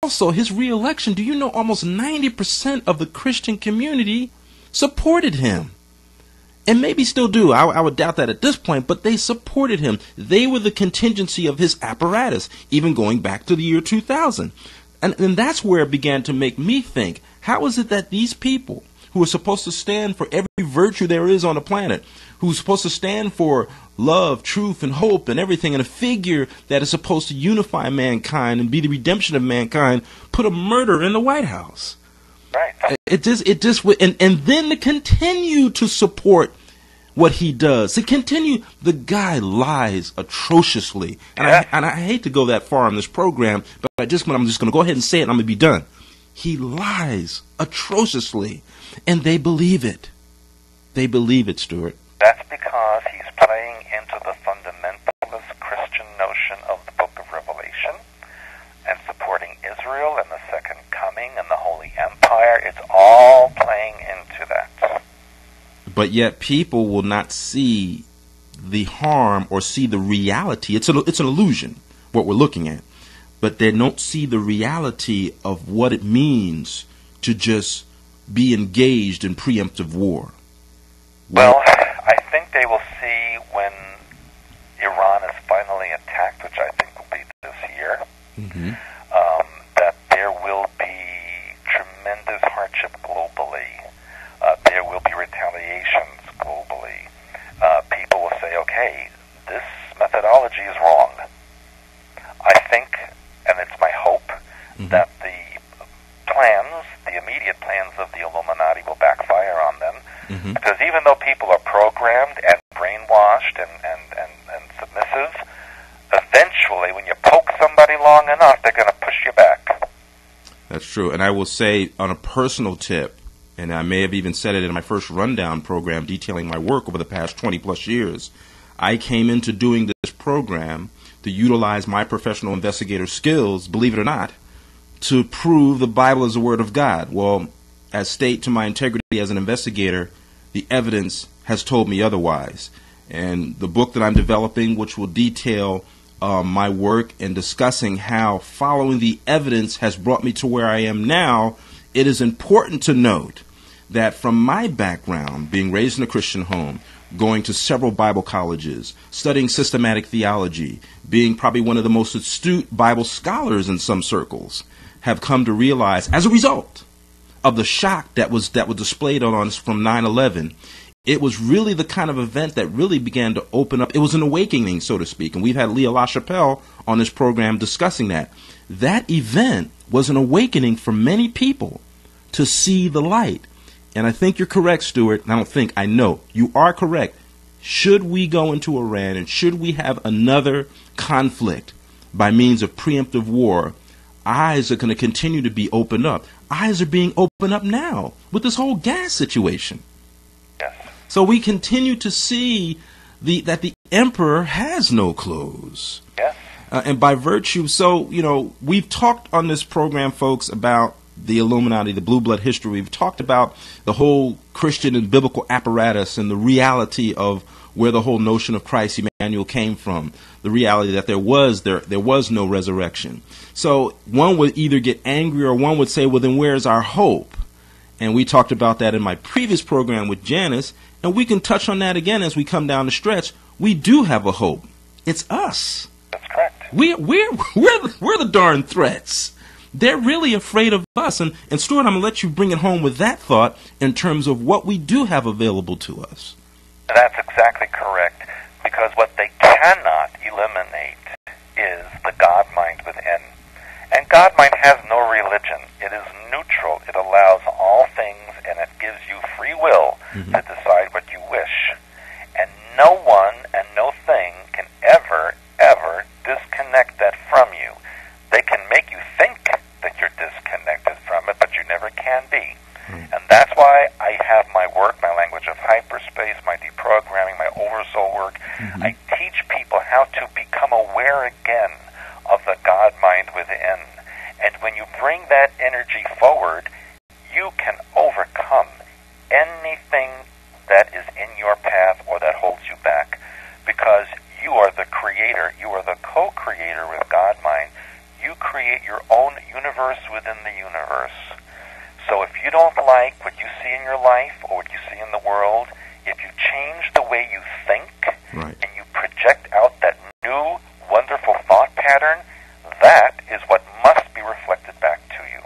also, his re-election, do you know almost 90% of the Christian community supported him? And maybe still do. I would doubt that at this point, but they supported him. They were the contingency of his apparatus, even going back to the year 2000. And that's where it began to make me think, how is it that these people who are supposed to stand for every virtue there is on the planet, who's supposed to stand for love, truth, and hope and everything, and a figure that is supposed to unify mankind and be the redemption of mankind, put a murderer in the White House? Right. And then to continue to support what he does, the guy lies atrociously. And I hate to go that far on this program, but I'm just going to go ahead and say it and I'm going to be done. He lies atrociously, and they believe it. They believe it, Stewart. That's because he's playing into the fundamentalist Christian notion of the book of Revelation and supporting Israel and the Second Coming and the Holy Empire. It's all playing into that. But yet people will not see the harm or see the reality. It's an illusion, what we're looking at. But they don't see the reality of what it means to just be engaged in preemptive war. Well, I think they will see when Iran is finally attacked, which I think will be this year, that there will be tremendous hardship globally. There will be retaliations globally. People will say, okay, this methodology is wrong. I think, and it's my hope, that the immediate plans of the Illuminati will backfire on them. Because even though people are programmed and brainwashed and submissive, eventually when you poke somebody long enough, they're going to push you back. That's true. And I will say on a personal tip, and I may have even said it in my first rundown program detailing my work over the past 20 plus years, I came into doing this program to utilize my professional investigator skills, believe it or not, to prove the Bible is the Word of God. Well, as state to my integrity as an investigator, the evidence has told me otherwise. And the book that I'm developing, which will detail my work and discussing how following the evidence has brought me to where I am now, it is important to note that from my background, being raised in a Christian home, going to several Bible colleges, studying systematic theology, being probably one of the most astute Bible scholars in some circles, have come to realize, as a result of the shock that was displayed on us from 9/11, it was really the kind of event that really began to open up. It was an awakening, so to speak, and we've had Leah LaChapelle on this program discussing that. That event was an awakening for many people to see the light. And I think you're correct, Stewart. I don't think, I know. You are correct. Should we go into Iran and should we have another conflict by means of preemptive war, eyes are going to continue to be opened up. Eyes are being opened up now with this whole gas situation. Yes. So we continue to see that the emperor has no clothes. Yes. And by virtue, so, we've talked on this program, folks, about the Illuminati, the blue blood history. We've talked about the whole Christian and biblical apparatus and the reality of where the whole notion of Christ Emmanuel came from, the reality that there was no resurrection. So one would either get angry or one would say, well, then where's our hope? And we talked about that in my previous program with Janice, and we can touch on that again as we come down the stretch. We do have a hope. It's us. That's correct. We're the darn threats. They're really afraid of us. And Stuart, I'm going to let you bring it home with that thought in terms of what we do have available to us. That's exactly correct, because what they cannot eliminate is the God mind within. And God mind has no religion. It is neutral. It allows all things, and it gives you free will to decide what you wish. And no one and no thing can ever disconnect that from you. They can make you think that you're disconnected from it, but you never can be. And that's why I have my work, my language of hyperspace, my deprogramming, my oversoul work. I teach people how to become aware again of the God mind within. And when you bring that energy forward, you can overcome anything that is in your path or that holds you back, because you are the creator. You are the co-creator with God mind. You create your own universe within the universe. So if you don't like what you see in your life or what you see in the world, if you change the way you think, right, and you project out that new, wonderful thought pattern, that is what must be reflected back to you.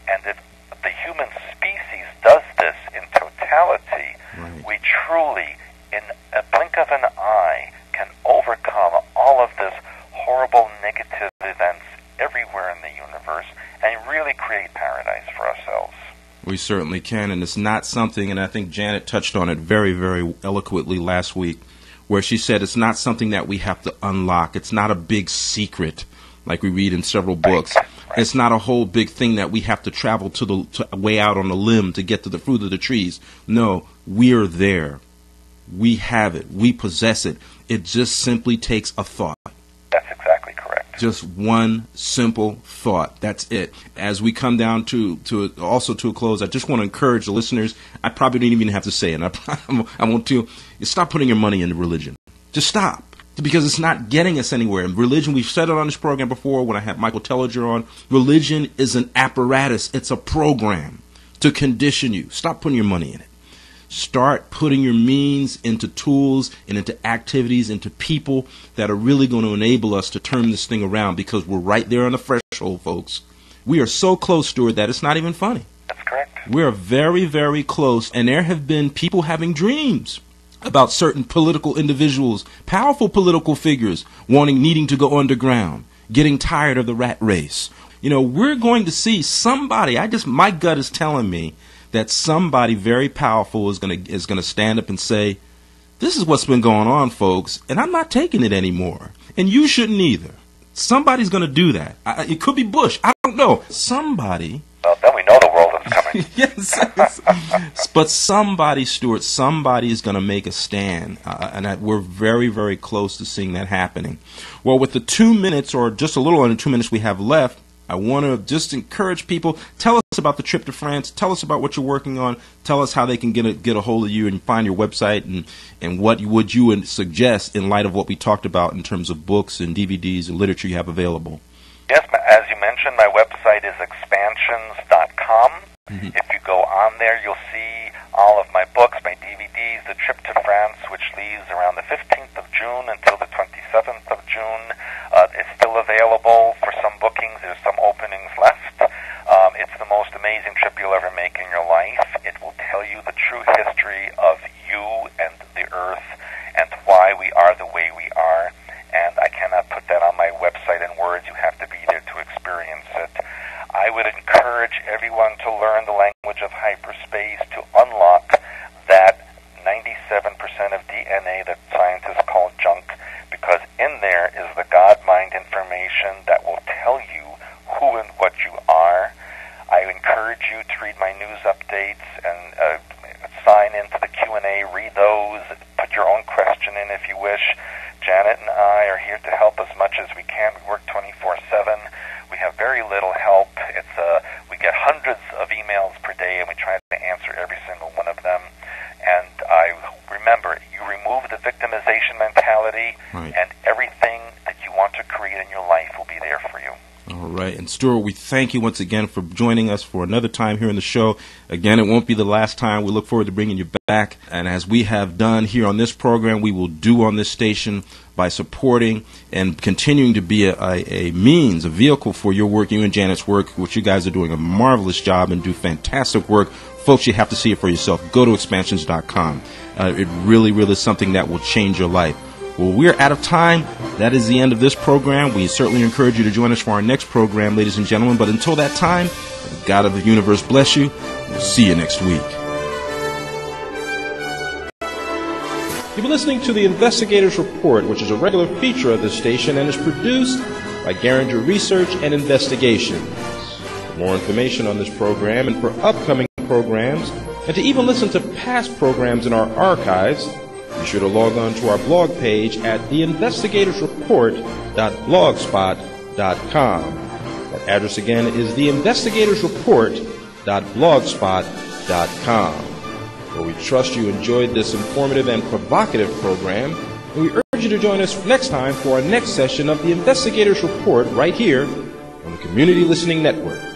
And if the human species does this in totality, right, we truly, in a blink of an eye, can overcome all of this horrible negative events everywhere in the universe and really create paradise for ourselves. We certainly can, and it's not something, and I think Janet touched on it very, very eloquently last week, where she said it's not something that we have to unlock. It's not a big secret like we read in several books. Right. It's not a whole big thing that we have to travel to way out on a limb to get to the fruit of the trees. No, we're there. We have it. We possess it. It just simply takes a thought. That's exactly correct. Just one simple thought. That's it. As we come down to a close, I just want to encourage the listeners. I probably didn't even have to say it. I want to stop putting your money into religion. Just stop. Because it's not getting us anywhere. And religion, we've said it on this program before when I had Michael Telliger on, religion is an apparatus. It's a program to condition you. Stop putting your money in it. Start putting your means into tools and into activities, into people that are really going to enable us to turn this thing around, because we're right there on the threshold, folks. We are so close, Stewart, that it's not even funny. That's correct. We are very, very close, and there have been people having dreams about certain political individuals, powerful political figures, needing to go underground, getting tired of the rat race. You know, we're going to see somebody, my gut is telling me that somebody very powerful is going to stand up and say, this is what's been going on, folks, and I'm not taking it anymore. And you shouldn't either. Somebody's going to do that. It could be Bush. I don't know. Somebody. Well, then we know the world is coming. Yes. But somebody, Stewart, somebody is going to make a stand. And we're very, very close to seeing that happening. Well, with the 2 minutes, or just a little under 2 minutes we have left, I want to just encourage people. Tell us about the trip to France. Tell us about what you're working on. Tell us how they can get a hold of you and find your website, and what would you suggest in light of what we talked about in terms of books and DVDs and literature you have available. Yes, as you mentioned, my website is expansions.com. Mm-hmm. If you go on there, you'll see all of my books, my DVDs, the trip to France, which leaves around the 15th of June until the 27th of June. It's still available for some bookings. There's some openings left. It's the most amazing trip you'll ever make in your life. It will tell you the true history of you and the earth and why we are the way we are. And I cannot put that on my website in words. You have to be there to experience it. I would encourage everyone to learn the language of hyperspace, to unlock that 97% of DNA that scientists call junk, because in there is the God mind information that will tell you who and what you are. I encourage you to read my news updates and sign into the Q&A, read those, put your own question in if you wish. Janet and I are here to help as much as we can. We work 24/7. We have very little help. We get hundreds of emails per day, and we try to answer every single one of them. And I remember, you remove the victimization mentality, right, and everything that you want to create in your life will be there for you. All right. And Stewart, we thank you once again for joining us for another time here in the show. Again, it won't be the last time. We look forward to bringing you back. And as we have done here on this program, we will do on this station by supporting and continuing to be a means, a vehicle for your work, you and Janet's work, which you guys are doing a marvelous job and do fantastic work. Folks, you have to see it for yourself. Go to expansions.com. It really, really is something that will change your life. Well, we're out of time. That is the end of this program. We certainly encourage you to join us for our next program, ladies and gentlemen. But until that time, the God of the universe bless you. We'll see you next week. You've been listening to the Investigators Report, which is a regular feature of this station and is produced by Garinger Research and Investigations. For more information on this program and for upcoming programs, and to even listen to past programs in our archives, be sure to log on to our blog page at theinvestigatorsreport.blogspot.com. That address again is theinvestigatorsreport.blogspot.com, where we trust you enjoyed this informative and provocative program, and we urge you to join us next time for our next session of the Investigators Report right here on the Community Listening Network.